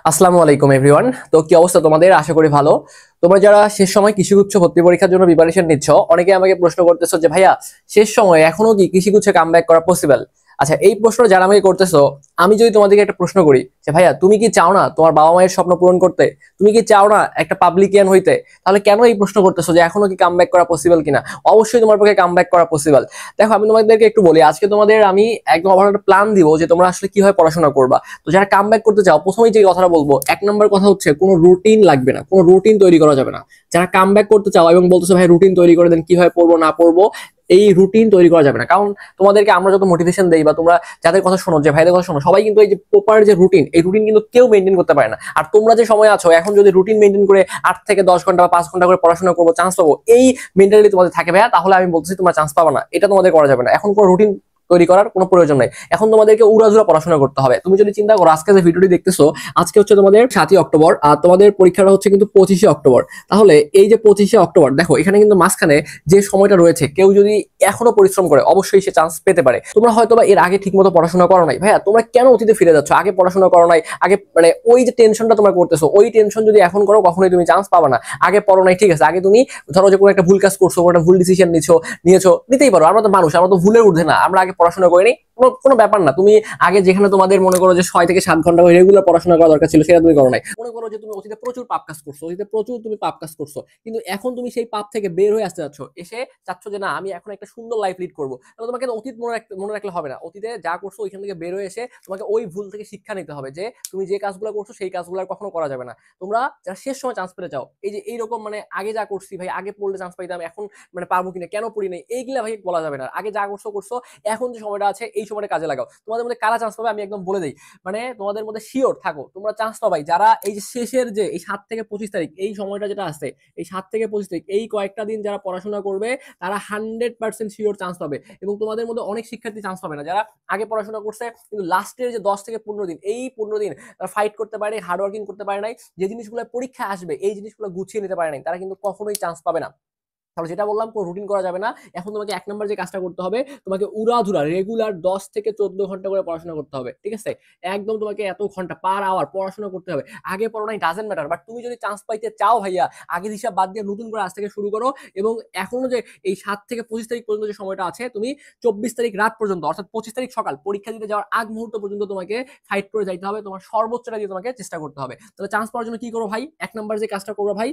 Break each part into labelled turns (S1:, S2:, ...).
S1: আসসালামু আলাইকুম এভরিওয়ান। তো কি অবস্থা তোমাদের? আশা করি ভালো। তোমরা যারা শেষ সময় কৃষিগুচ্ছ ভর্তি পরীক্ষার জন্য প্রিপারেশন নিচ্ছ, অনেকে আমাকে প্রশ্ন করতেছো যে ভাইয়া শেষ সময় এখনো কি কৃষিগুচ্ছে কামব্যাক করা পসিবল? আচ্ছা, এই প্রশ্ন যারা আমাকে করতেছো, আমি যদি তোমাদেরকে একটা প্রশ্ন করি যে ভাইয়া তুমি কি চাও না তোমার বাবা মায়ের স্বপ্ন পূরণ করতে? তুমি কি চাও না একটা পাবলিকিয়ান হইতে? তাহলে কেন এই প্রশ্ন করতেছো যে এখনো কি কামব্যাক করা পসিবল কিনা? অবশ্যই তোমার পক্ষে কামব্যাক করা পসিবল। দেখো, আমি তোমাদেরকে একটু বলি, আজকে তোমাদের আমি একদম ওভারঅল একটা প্ল্যান দিব যে তোমরা আসলে কিভাবে পড়াশোনা করবা। তো যারা কামব্যাক করতে চাও, প্রথমেই যে কথাটা বলবো, এক নম্বর কথা হচ্ছে কোনো রুটিন লাগবে না, কোনো রুটিন তৈরি করা যাবে না। যারা কামব্যাক করতে চাও এবং বলতেছো ভাই রুটিন তৈরি করে দেন, কিভাবে পড়বো না পড়বো, এই রুটিন তৈরি করা যাবে না। কারণ তোমাদেরকে আমরা যত মোটিভেশন দেই বা তোমরা যাদের কথা শোনো, যে ভাইদের কথা শোনো, সবাই কিন্তু এই যে প্রপার যে রুটিন, এই রুটিন কিন্তু কেউ মেনটেন করতে পারে না। আর তোমরা যে সময় আছো এখন, যদি রুটিন মেনটেন করে 8 থেকে 10 ঘন্টা বা 5 ঘন্টা করে পড়াশোনা করবো, চান্স পাবো, এই মেন্টালিটি তোমাদের থাকে ভাইয়া, তাহলে আমি বলতেছি তোমরা চান্স পাবে না। এটা তোমাদের করা যাবে না। এখন কোনো রুটিন তৈরি করার কোনো প্রয়োজন নাই। এখন তোমাদেরকে উড়াধুরা পড়াশোনা করতে হবে। তুমি যদি চিন্তা করো, আজকে যে ভিডিওটি দেখতেছো, আজকে হচ্ছে তোমাদের 7ই অক্টোবর, আর তোমাদের পরীক্ষাটা হচ্ছে কিন্তু 25শে অক্টোবর। তাহলে এই যে 25শে অক্টোবর, দেখো এখানে কিন্তু মাঝখানে যে সময়টা রয়েছে, কেউ যদি এখনো পরিশ্রম করে অবশ্যই সে চান্স পেতে পারে। তোমরা হয়তো বা এর আগে ঠিকমতো পড়াশোনা করো নাই ভাইয়া, তোমরা কেন অতীতে ফিরে যাচ্ছ? আগে পড়াশোনা করো নাই, আগে মানে ওই যে টেনশনটা তোমরা করতেছো, ওই টেনশন যদি এখন করো কখনোই তুমি চান্স পাবে না। আগে পড়ো নাই, ঠিক আছে, আগে তুমি ধরো যে কোনো একটা ভুল কাজ করছো, কোনো একটা ভুল ডিসিশন নিতেই পারো। আমরা তো মানুষ, আমরা তো ভুলের ঊর্ধ্বে না। আমরা আগে পড়াশোনা করিনি, কোনো ব্যাপার না। তুমি আগে যেখানে তোমাদের মনে করো যে 6 থেকে 7 ঘন্টা রেগুলার পড়াশোনা করা দরকার ছিল, সেটা তুমি করো নাই। মনে করো যে তুমি অতীতে প্রচুর পাপ কাজ করছো, অতীতে প্রচুর তুমি পাপ কাজ করছো, কিন্তু এখন তুমি সেই পাপ থেকে বের হয়ে আসতে যাচ্ছ, এসে চাচ্ছ যে না আমি এখন একটা সুন্দর লাইফ লিড করবো। তাহলে তোমাকে অতীত মনে রাখলে হবে না। অতীতে যা করছো ওইখান থেকে বের হয়ে এসে তোমাকে ওই ভুল থেকে শিক্ষা নিতে হবে, যে তুমি যে কাজগুলো করছো সেই কাজগুলো আর কখনো করা যাবে না। তোমরা যারা শেষ সময় চান্স পেতে চাও, এই যে এইরকম মানে আগে যা করছি ভাই, আগে পড়লে চান্স পাইতাম, এখন মানে পারবো কিনা, কেন পড়ি নাই, এইগুলা ভাই বলা যাবে না। আগে যা করছো করছো, এখন যে সময়টা আছে এই সময়টা কাজে লাগাও। তোমাদের মধ্যে কারা চান্স পাবে আমি একদম বলে দিই, মানে তোমাদের মধ্যে শিওর থাকো তোমরা চান্স পাবাই, যারা এই যে শেষের যে এই 7 থেকে 25 তারিখ এই সময়টা যেটা আছে, এই 7 থেকে 25 তারিখ এই কয়েকটা দিন যারা পড়াশোনা করবে, তারা 100% শিওর চান্স পাবে। এবং তোমাদের মধ্যে অনেক শিক্ষার্থী চান্স পাবে না, যারা আগে পড়াশোনা করছে কিন্তু লাস্টের যে 10 থেকে 15 দিন, এই 15 দিন তারা ফাইট করতে পারে, হার্ড ওয়ার্কিং করতে পারে নাই, যে জিনিসগুলো পরীক্ষা আসবে এই জিনিসগুলো গুছিয়ে নিতে পারে নাই, তারা কিন্তু কখনোই চান্স পাবে না। তাহলে যেটা বললাম, কোনো রুটিন করা যাবে না। এখন তোমাকে এক নম্বর যে কাজটা করতে হবে, তোমাকে উড়াধুরা রেগুলার 10 থেকে 14 ঘন্টা করে পড়াশোনা করতে হবে, ঠিক আছে? একদম তোমাকে এত ঘন্টা পার আওয়ার পড়াশোনা করতে হবে। আগে পড়ো নাই ডাজেন্ট ম্যাটার, বাট তুমি যদি চান্স পাইতে চাও ভাইয়া, আগের হিসাব বাদ দিয়ে নতুন করে আজ থেকে শুরু করো। এবং এখনো যে এই 7 থেকে 25 তারিখ পর্যন্ত যে সময়টা আছে, তুমি 24 তারিখ রাত পর্যন্ত, অর্থাৎ 25 তারিখ সকাল পরীক্ষা দিতে যাওয়ার আগ মুহূর্ত পর্যন্ত তোমাকে ফাইট করে যাইতে হবে, তোমার সর্বোচ্চটা দিয়ে তোমাকে চেষ্টা করতে হবে। তাহলে চান্স পাওয়ার জন্য কি করো ভাই? এক নম্বর যে কাজটা করবো ভাই,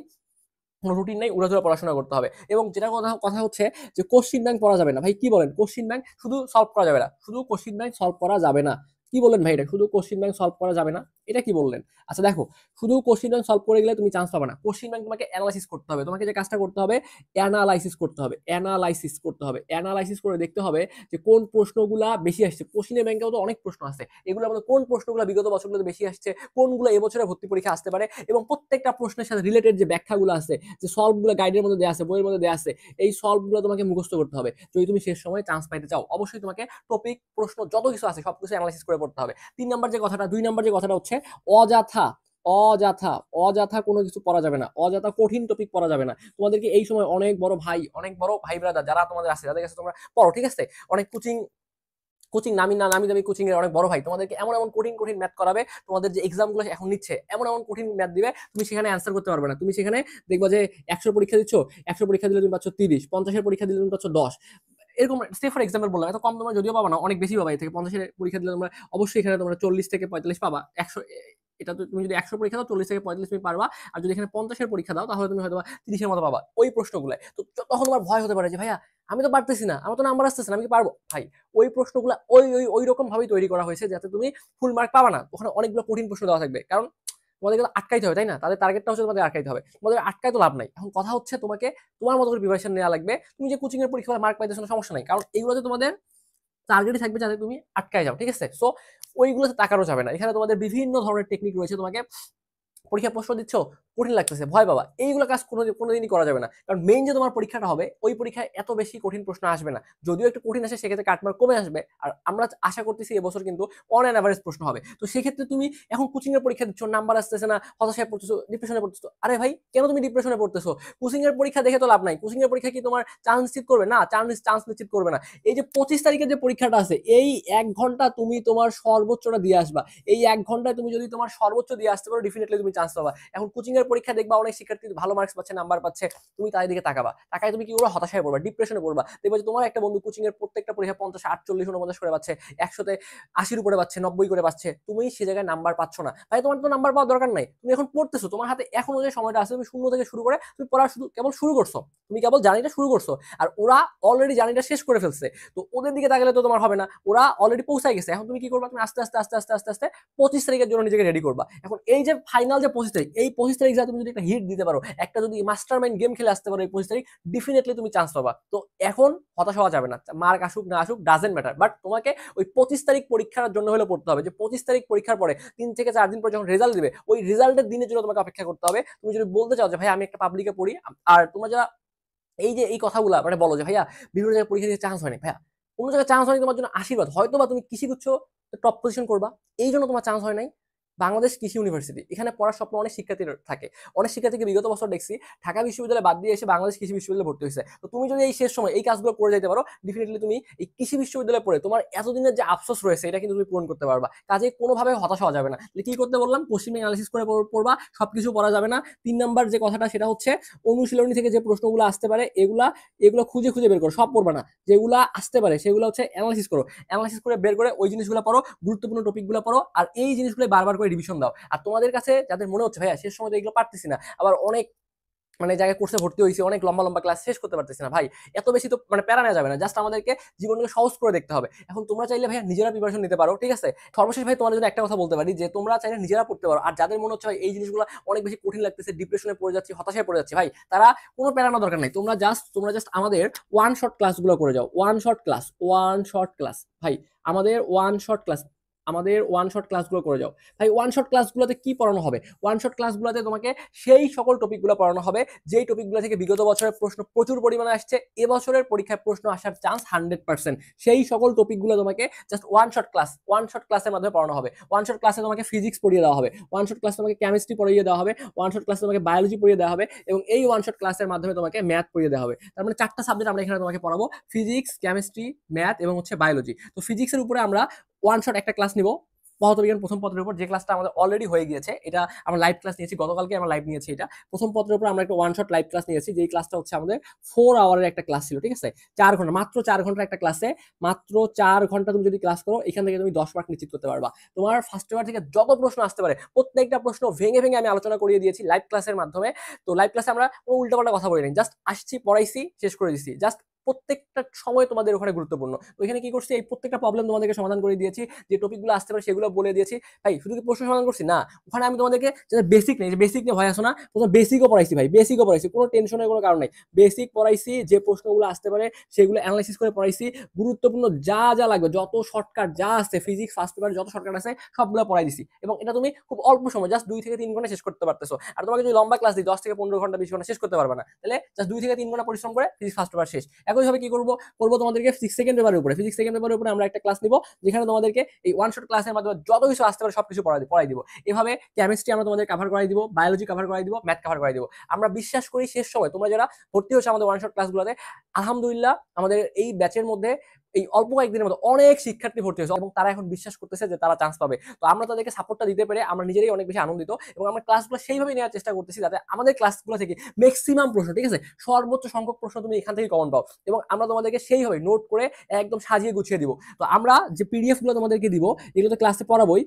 S1: কোনো রুটিন নাই, উড়াধুরা পড়াশোনা করতে হবে। এবং যেটা কথা কথা হচ্ছে যে কোশ্চিন ব্যাংক পড়া যাবে না ভাই। কি বলেন? কোশ্চিন ব্যাংক শুধু সলভ করা যাবে না, শুধু কোশ্চিন ব্যাংক সলভ করা যাবে না। কি বলেন ভাই? এটা শুধু কোশ্চিন ব্যাংক সলভ করা যাবে না, এটা কি বললেন? আচ্ছা দেখো, শুধু কোশ্চিন ব্যাংক সলভ করে গেলে তুমি চান্স পাবে না। কোশ্চিন ব্যাংক তোমাকে অ্যানালাইসিস করতে হবে। তোমাকে যে কাজটা করতে হবে, অ্যানালাইসিস করতে হবে, অ্যানালাইসিস করতে হবে, অ্যানালাইসিস করে দেখতে হবে যে কোন প্রশ্নগুলা বেশি আসছে। কোশ্চিনের ব্যাংকেও তো অনেক প্রশ্ন আছে, এগুলোর মধ্যে কোন প্রশ্নগুলো বিগত বছরগুলোতে বেশি আসছে, কোনগুলো এবছরে ভর্তি পরীক্ষা আসতে পারে, এবং প্রত্যেকটা প্রশ্নের সাথে রিলেটেড যে ব্যাখ্যাগুলো আছে, যে সলভ গুলো গাইডের মধ্যে দেওয়া আছে, বইয়ের মধ্যে দেওয়া আছে, এই সলভ গুলো তোমাকে মুখস্থ করতে হবে যদি তুমি শেষ সময় চান্স পাইতে চাও। অবশ্যই তোমাকে টপিক, প্রশ্ন যত কিছু আছে সবকিছু অ্যানালাইসিস করে পড়তে হবে। 3 নম্বর যে কথাটা, 2 নম্বর যে কথাটা হচ্ছে অযথা অযথা অযথা কোনো কিছু পড়া যাবে না, অযথা কঠিন টপিক পড়া যাবে না। তোমাদেরকে এই সময় অনেক বড় ভাই ব্রাদার যারা তোমাদের আছে, যাদের কাছে তোমরা পড়ো, ঠিক আছে, অনেক কোচিং কোচিং নামি দামি কোচিং এর অনেক বড় ভাই তোমাদেরকে এমন এমন কঠিন কঠিন ম্যাথ করাবে, তোমাদের যে এক্সাম গুলো এখন নিচ্ছে এমন এমন কঠিন ম্যাথ দিবে, তুমি সেখানে অ্যান্সার করতে পারবে না। তুমি সেখানে দেখবা যে 100 পরীক্ষা দিচ্ছ, 100 পরীক্ষা দিলে তুমি পাচ্ছ 30, 50-এর পরীক্ষা দিলে তুমি পাচ্ছ 10। এরকম সে ফর এক্সাম্পল বললাম, এত কম তোমরা যদিও পাবা না, অনেক বেশি পাবা। এর থেকে 50-এর পরীক্ষা দিলে তোমরা অবশ্যই এখানে তোমরা 40 থেকে 45 পাবা। 100, এটা তো তুমি যদি 100 পরীক্ষা দাও 40 থেকে 45 তুমি পারবা। আর যদি এখানে 50-এর পরীক্ষা দাও তাহলে তুমি হয়তো 30-এর মতো পাবা ওই প্রশ্নগুলো। তো তখন তোমার ভয় হতে পারে যে ভাইয়া আমি তো পারতেছি না, আমার তো নাম্বার আসতেছে না, আমি কি পারবো? ভাই ওই প্রশ্নগুলো ওই রকম ভাবেই তৈরি করা হয়েছে যাতে তুমি ফুল মার্ক পাবা না। ওখানে অনেকগুলো কঠিন প্রশ্ন দেওয়া থাকবে, কারণ তোমাদের কিন্তু আটকাইতে হবে, তাই না? তাদের টার্গেটটা হচ্ছে তোমাদের আটকাইতে হবে। তোমাদের আটকায় তো লাভ নাই। এখন কথা হচ্ছে তোমাকে তোমার মতো করে প্রিপারেশন নেওয়া লাগবে। তুমি যে কোচিং এর পরীক্ষা মার্ক পাইতেছো না, সমস্যা নাই, কারণ এইগুলোতে তোমাদের টার্গেটই থাকবে যাতে তুমি আটকায় যাও, ঠিক আছে? সো ওইগুলোতে তাকানো যাবে না। এখানে তোমাদের বিভিন্ন ধরনের টেকনিক রয়েছে। তোমাকে পরীক্ষা প্রশ্ন দিচ্ছ, কঠিন লাগতেছে, ভয় পাবা, এইগুলো কাজ কোনোদিনই করা যাবে না। কারণ মেইন যে তোমার পরীক্ষাটা হবে ওই পরীক্ষায় এত বেশি কঠিন প্রশ্ন আসবে না, যদিও একটু কঠিন আসে সেক্ষেত্রে কাটমার্ক কমে আসবে। আর আমরা আশা করতেছি এবছর কিন্তু অন অ্যান অ্যাভারেজ প্রশ্ন হবে। তো সেক্ষেত্রে তুমি এখন কোচিং এর পরীক্ষা দিচ্ছ, নাম্বার আসতেছে না, হতাশায় পড়তেছো, ডিপ্রেশনে পড়তেছো। আরে ভাই কেন তুমি ডিপ্রেশনে পড়তেছো? কোচিং এর পরীক্ষা দেখে তো লাভ নাই। কোচিং এর পরীক্ষা কি তোমার চান্স নিশ্চিত করবে? না, চান্স নিশ্চিত করবে না। এই যে 25 তারিখে যে পরীক্ষাটা আছে, এই 1 ঘন্টা তুমি তোমার সর্বোচ্চটা দিয়ে আসবা। এই 1 ঘন্টায় তুমি যদি তোমার সর্বোচ্চ দিয়ে আসতে পারো, ডেফিনেটলি তুমি চান্স পাবা। এখন কোচিং এর পরীক্ষা দেখবা অনেক শিক্ষার্থী ভালো মার্কস পাচ্ছে, নাম্বার পাচ্ছে, তুমি তাদের দিকে তাকাবা, তাকায় তুমি কি করবা? হতাশায় পড়বা, ডিপ্রেশনে পড়বা। দেখবা যে তোমার একটা বন্ধু কোচিং এর প্রত্যেকটা পরীক্ষা 50, 48, 49 করে পাচ্ছে, 100-তে 80-র উপরে পাচ্ছে, 90 করে পাচ্ছে, তুমি সে জায়গায় নাম্বার পাচ্ছ না। ভাই তোমার তো নাম্বার পাওয়ার দরকার নাই, তুমি এখন পড়তেছো, তোমার হাতে এখনো যে সময়টা আছে, তুমি শূন্য থেকে শুরু করে তুমি পড়া শুধু কেবল শুরু করছো, তুমি কেবল জার্নিটা শুরু করছো। আর ওরা অলরেডি জার্নিটা শেষ করে ফেলছে। তো ওদের দিকে তাকালে তো তোমার হবে না, ওরা অলরেডি পৌঁছায় গেছে। এখন তুমি কি করবা? তুমি আস্তে আস্তে আস্তে আস্তে আস্তে আস্তে 25 তারিখের জন্য নিজেকে রেডি করবা। এখন এই যে ফাইনাল যে 25 তারিখ, এই 25 তারিখ তুমি যদি একটা হিট দিতে পারো, একটা যদি মাস্টার মাইন্ড গেম খেলে আসতে পারো এই 25 তারিখ, ডেফিনেটলি তুমি চান্স পাবা। তো এখন হতাশ হওয়া যাবে না, মার্ক আসুক না আসুক ডাজেন্ট ম্যাটার, বাট তোমাকে ওই 25 তারিখ পরীক্ষার জন্য হলে পড়তে হবে। যে 25 তারিখ পরীক্ষার পরে 3 থেকে 4 দিন পর যখন রেজাল্ট দিবে, ওই রেজাল্টের দিনের জন্য তোমাকে অপেক্ষা করতে হবে। তুমি যদি বলতে চাও যে ভাই আমি একটা পাবলিকে পড়ি, আর তোমরা যারা এই যে এই কথাগুলা মানে বলো যে ভাইয়া বিভিন্ন জায়গায় পরীক্ষা দিয়ে চান্স হয়নি, ভাইয়া কোনো জায়গায় চান্স হয়নি তোমার জন্য আশীর্বাদ, হয়তো বা তুমি কৃষিগুচ্ছ টপ পজিশন করবা, এই জন্য তোমার চান্স হয় নাই। বাংলাদেশ কৃষি ইউনিভার্সিটি, এখানে পড়ার স্বপ্ন অনেক শিক্ষার্থী থাকে। অনেক শিক্ষার্থীকে বিগত বছর দেখছি ঢাকা বিশ্ববিদ্যালয় বাদ দিয়ে এসে বাংলাদেশ কৃষি বিশ্ববিদ্যালয়ে ভর্তি হয়েছে। তো তুমি যদি এই শেষ সময় এই কাজগুলো করে যেতে পারো, ডেফিনেটলি তুমি এই কৃষি বিশ্ববিদ্যালয়ে পড়ে তোমার এতদিনের যে আফসোস রয়েছে এটা কিন্তু তুমি পূরণ করতে পারবা। কাজে কোনোভাবে হতাশ হওয়া যাবে না। কি করতে বললাম? কোশ্চেন অ্যানালিসিস করে পড়বা, সবকিছু পড়া যাবে না। 3 নাম্বার যে কথাটা সেটা হচ্ছে অনুশীলনী থেকে যে প্রশ্নগুলো আসতে পারে এগুলা এগুলো খুঁজে খুঁজে বের করো, সব পড়বা না, যেগুলা আসতে পারে সেগুলো হচ্ছে অ্যানালিসিস করো, অ্যানালিসিস করে বের করে ওই জিনিসগুলো পড়ো, গুরুত্বপূর্ণ টপিকগুলো পড়ো, আর এই জিনিসগুলো বারবার করে রিভিশন দাও। আর তোমাদের কাছে যাদের মনে হচ্ছে ভাইয়া শেষ সময় তো এগুলো পারতেছি না, আবার অনেক মানে জায়গায় কোর্সে ভর্তি হয়েছি, অনেক লম্বা লম্বা ক্লাস শেষ করতে পারতেছি না, ভাই এত বেশি তো মানে প্যারা নেওয়া যাবে না, জাস্ট আমাদেরকে জীবনকে সহজ করে দেখতে হবে। এখন তোমরা চাইলে ভাইয়া নিজেরা প্রিপারেশন নিতে পারো, ঠিক আছে? সর্বশেষ ভাই তোমাদের জন্য একটা কথা বলতে পারি যে তোমরা চাইলে নিজেরা পড়তে পারো। আর যাদের মনে হচ্ছে ভাই এই জিনিসগুলো অনেক বেশি কঠিন লাগতেছে, ডিপ্রেশনে পড়ে যাচ্ছি, হতাশায় পড়ে যাচ্ছি, ভাই তারা কোনো প্যারা নেওয়ার দরকার নেই। তোমরা জাস্ট আমাদের ওয়ান শট ক্লাসগুলো করে যাও, ওয়ান শট ক্লাস ভাই, আমাদের ওয়ান শট ক্লাসগুলো করে যাও। ভাই ওয়ান শট ক্লাসগুলোতে কি পড়ানো হবে? ওয়ান শট ক্লাসগুলোতে তোমাকে সেই সকল টপিকগুলো পড়ানো হবে যেই টপিকগুলো থেকে বিগত বছরের প্রশ্ন প্রচুর পরিমাণে আসছে, এবছরের পরীক্ষায় প্রশ্ন আসার চান্স 100%। সেই সকল টপিকগুলো তোমাকে জাস্ট ওয়ান শট ক্লাসের মাধ্যমে পড়ানো হবে। ওয়ান শট ক্লাসে তোমাকে ফিজিক্স পড়িয়ে দেওয়া হবে, ওয়ান শট ক্লাসে তোমাকে কেমিস্ট্রি পড়িয়ে দেওয়া হবে, ওয়ান শট ক্লাসে তোমাকে বায়োলজি পড়িয়ে দেওয়া হবে, এবং এই ওয়ান শট ক্লাসের মাধ্যমে তোমাকে ম্যাথ পড়িয়ে দেওয়া হবে। তার মানে 4টা সাবজেক্ট আমরা এখানে তোমাকে পড়াবো, ফিজিক্স, কেমিস্ট্রি, ম্যাথ এবং হচ্ছে বায়োলজি। তো ফিজিক্সের উপরে আমরা ওয়ান শট একটা ক্লাস নিব, পদার্থবিজ্ঞান প্রথম পত্রের উপর, যে ক্লাসটা আমাদের অলরেডি হয়ে গিয়েছে, এটা আমরা লাইভ ক্লাস নিয়েছি, গতকালকে আমরা লাইভ নিয়েছি। এটা প্রথম পত্রের উপর আমরা একটা ওয়ান শট লাইভ ক্লাস নিয়েছি, যেই ক্লাসটা হচ্ছে আমাদের 4 আওয়ারের একটা ক্লাস ছিল, ঠিক আছে? 4 ঘন্টা, মাত্র 4 ঘন্টার একটা ক্লাসে মাত্র 4 ঘন্টা তুমি যদি ক্লাস করো, এখান থেকে তুমি 10 মার্ক নিশ্চিত করতে পারবা। তোমার ফার্স্ট পেপার থেকে যত প্রশ্ন আসতে পারে প্রত্যেকটা প্রশ্ন ভেঙে ভেঙে আমি আলোচনা করিয়ে দিয়েছি লাইভ ক্লাসের মাধ্যমে। তো লাইভ ক্লাসে আমরা কোনো উল্টাপাল্টা কথা বলি নাই, জাস্ট আসছি, পড়াইছি, শেষ করে দিচ্ছি। জাস্ট প্রত্যেকটা সময় তোমাদের ওখানে গুরুত্বপূর্ণ। তো এখানে কি করছি, এই প্রত্যেকটা প্রবলেম তোমাদেরকে সমাধান করে দিয়েছি, যে টপিকগুলো আসতে পারে সেগুলো বলে দিয়েছি। ভাই শুধু কি প্রশ্ন সমাধান করছি না, ওখানে আমি তোমাদেরকে বেসিক নেই, বেসিক নিয়ে ভয় আসো না, প্রথম বেসিকও পড়াইছি ভাই, বেসিকও পড়াইছি, কোনো টেনশনের কোনো কারণ নেই। বেসিক পড়াইছি, যে প্রশ্নগুলো আসতে পারে সেগুলো অ্যানালাইসিস করে পড়াইছি, গুরুত্বপূর্ণ যা যা লাগবে, যত শর্টকাট যা আছে, ফিজিক্স ফার্স্ট পেপার যত শর্টকাট আছে সবগুলো পড়াই দিছি, এবং এটা তুমি খুব অল্প সময় জাস্ট 2 থেকে 3 ঘন্টা শেষ করতে পারতেছো। আর তোমাকে যদি লম্বা ক্লাস দিই 10 থেকে 15 ঘন্টা 20 ঘন্টা শেষ করতে পারবে না, তাহলে জাস্ট 2 থেকে 3 ঘন্টা পরিশ্রম করে ফিজিক্স ফার্স্ট পেপার শেষ। একইভাবে কি করবো তোমাদেরকে ফিজিক্স সেকেন্ড পেপারের উপরে আমরা একটা ক্লাস নিব, যেখানে তোমাদেরকে এই ওয়ান শট ক্লাসের মাধ্যমে যত কিছু আসতে পারে সবকিছু পড়াই দিব। এভাবে কেমিস্ট্রি আমরা তোমাদের কভার করাই দিব, বায়োলজি কভার করাই দিব, ম্যাথ কভার করাই দিব। আমরা বিশ্বাস করি শেষ সময় তোমরা যারা ভর্তি হচ্ছে আমাদের ওয়ান শট ক্লাসগুলোতে, আলহামদুলিল্লাহ আমাদের এই ব্যাচের মধ্যে এই অল্প কয়েকদিনের মধ্যে অনেক শিক্ষার্থী ভর্তি হয়েছে, এবং তারা এখন বিশ্বাস করতেছে যে তারা চান্স পাবে। তো আমরা তাদেরকে সাপোর্টটা দিতে পেরে আমরা নিজেরাই অনেক বেশি আনন্দিত, এবং আমরা ক্লাসগুলো সেইভাবে নেওয়ার চেষ্টা করতেছি যাতে আমাদের ক্লাসগুলো থেকে ম্যাক্সিমাম প্রশ্ন, ঠিক আছে, সর্বোচ্চ সংখ্যক প্রশ্ন তুমি এখান থেকে কমন পাও, এবং আমরা তোমাদেরকে সেইভাবে নোট করে একদম সাজিয়ে গুছিয়ে দিব। তো আমরা যে পিডিএফ গুলো তোমাদেরকে দিব এগুলো তো ক্লাসে পড়াবোই,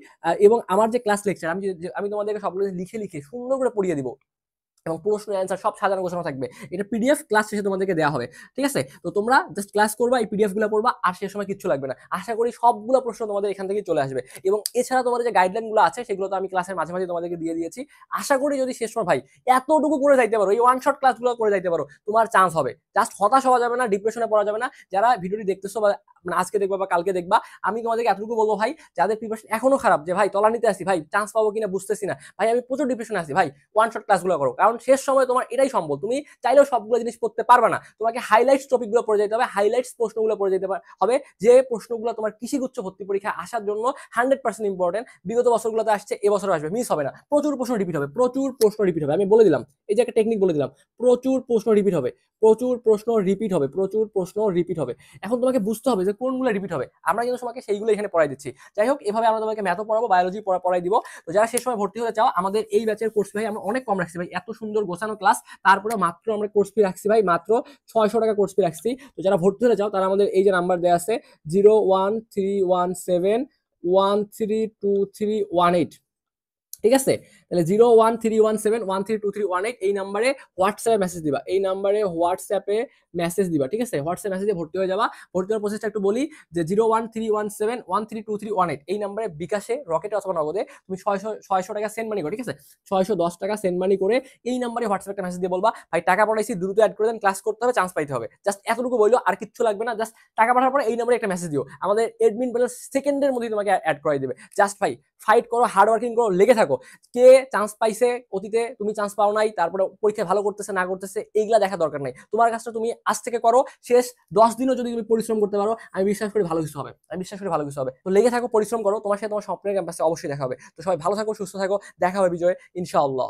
S1: এবং আমার যে ক্লাস লেকচার আমি তোমাদেরকে সবগুলো লিখে লিখে সুন্দর করে পড়িয়ে দিব, এবং প্রশ্ন অ্যান্সার সব সাজানো গোছানো থাকবে। এটা পিডিএফ ক্লাস শেষে তোমাদেরকে দেওয়া হবে, ঠিক আছে? তো তোমরা জাস্ট ক্লাস করবা, এই পিডিএফ গুলো পড়বা, আর সে সময় কিচ্ছু লাগবে না। আশা করি সবগুলো প্রশ্ন তোমাদের এখান থেকে চলে আসবে। এবং এছাড়া তোমাদের যে গাইডলাইন গুলো আছে সেগুলো তো আমি ক্লাসের মাঝে মাঝে তোমাদেরকে দিয়ে দিয়েছি। আশা করি যদি শেষ সময় ভাই এতটুকু করে যাইতে পারো, এই ওয়ান শট ক্লাসগুলো করে যাইতে পারো, তোমার চান্স হবে। জাস্ট হতাশ হওয়া যাবে না, ডিপ্রেশনে পড়া যাবে না। যারা ভিডিওটি দেখতেছো বা মানে আজকে দেখবা বা কালকে দেখবা, আমি তোমাদেরকে এতটুকু বলবো ভাই, যাদের প্রিপারেশন এখনো খারাপ, যে ভাই তলানিতে আছি ভাই, চান্স পাবো কিনা বুঝতেছি না ভাই, আমি প্রচুর ডিপ্রেশনে আছি ভাই, ওয়ান শট ক্লাসগুলো করো, কারণ শেষ সময় তোমার এটাই সম্ভব। তুমি চাইলেও সবগুলো জিনিস পড়তে পারবে না, তোমাকে হাইলাইটস টপিকগুলো পড়ে যেতে হবে, হাইলাইটস প্রশ্নগুলো পড়ে যেতে হবে, যে প্রশ্নগুলো তোমার কৃষিগুচ্ছ ভর্তি পরীক্ষা আসার জন্য 100% ইম্পর্টেন্ট। বিগত বছরগুলোতে আসছে, এবছর আসবে, মিস হবে না, প্রচুর প্রশ্ন রিপিট হবে, প্রচুর প্রশ্ন রিপিট হবে, আমি বলে দিলাম, এই যে একটা টেকনিক বলে দিলাম, প্রচুর প্রশ্ন রিপিট হবে, প্রচুর প্রশ্ন রিপিট হবে, প্রচুর প্রশ্ন রিপিট হবে। এখন তোমাকে বুঝতে হবে যে কোনগুলো রিপিট হবে, আমরা কিন্তু তোমাকে সেইগুলো এখানে পড়াই দিচ্ছি। যাই হোক, এভাবে আমরা তোমাকে ম্যাথও পড়াবো, বায়োলজি পড়াই দিব। তো যারা শেষ সময় ভর্তি হতে চাও, আমাদের এই ব্যাচের কোর্স ফি ভাই আমরা অনেক কম রাখছি ভাই, এত সুন্দর গোছানো ক্লাস, তারপরে মাত্র আমরা কোর্স ফি রাখছি ভাই মাত্র 600 টাকা কোর্স ফি রাখছি। তো যারা ভর্তি হতে চাও তারা আমাদের এই যে নাম্বার দেওয়া আছে 01317132318, ঠিক আছে? তাহলে 01317132318 এই নাম্বারে হোয়াটসঅ্যাপে মেসেজ দিবা, এই নাম্বারে হোয়াটসঅ্যাপে মেসেজ দিবা, ঠিক আছে? হোয়াটসঅ্যাপ মেসেজে ভর্তি হয়ে যাবা। ভর্তি হওয়ার প্রসেসটা একটু বলি, যে 01317132318 এই নাম্বারে বিকাশে, রকেটে অথবা নগদে তুমি 600 টাকা সেন্ড মানি করে, ঠিক আছে? 610 টাকা সেন্ড মানি করে এই নাম্বারে হোয়াটসঅ্যাপে একটা মেসেজ দিয়ে বলবা ভাই টাকা পাঠাইছি, দ্রুত অ্যাড করে দেন, ক্লাস করতে হবে, চান্স পাইতে হবে, জাস্ট এতটুকু বললো, আর কিচ্ছু লাগবে না। জাস্ট টাকা পাঠানোর পরে এই নাম্বারে একটা মেসেজ দিও, আমাদের এডমিন বলে সেকেন্ডের মধ্যে তোমাকে অ্যাড করে দেবে। জাস্ট ভাই ফাইট করো, হার্ড ওয়ার্কিং করো, লেগে থাকো। কে চান্স পাইছে অতীতে, তুমি চান্স পাও নাই, তারপরে পরীক্ষায় ভালো করতেছে না করতেছে এইগুলা দেখা দরকার নাই, তোমার কাজটা তুমি আজ থেকে করো, শেষ 10 দিনও যদি তুমি পরিশ্রম করতে পারো, আমি বিশ্বাস করি ভালো কিছু হবে, আমি বিশ্বাস করি ভালো কিছু হবে। তো লেগে থাকো, পরিশ্রম করো, তোমার সাথে তোমার স্বপ্নের ক্যাম্পাসে অবশ্যই দেখা হবে। তো সবাই ভালো থাকো, সুস্থ থাকো, দেখা হবে বিজয় ইনশাআল্লাহ।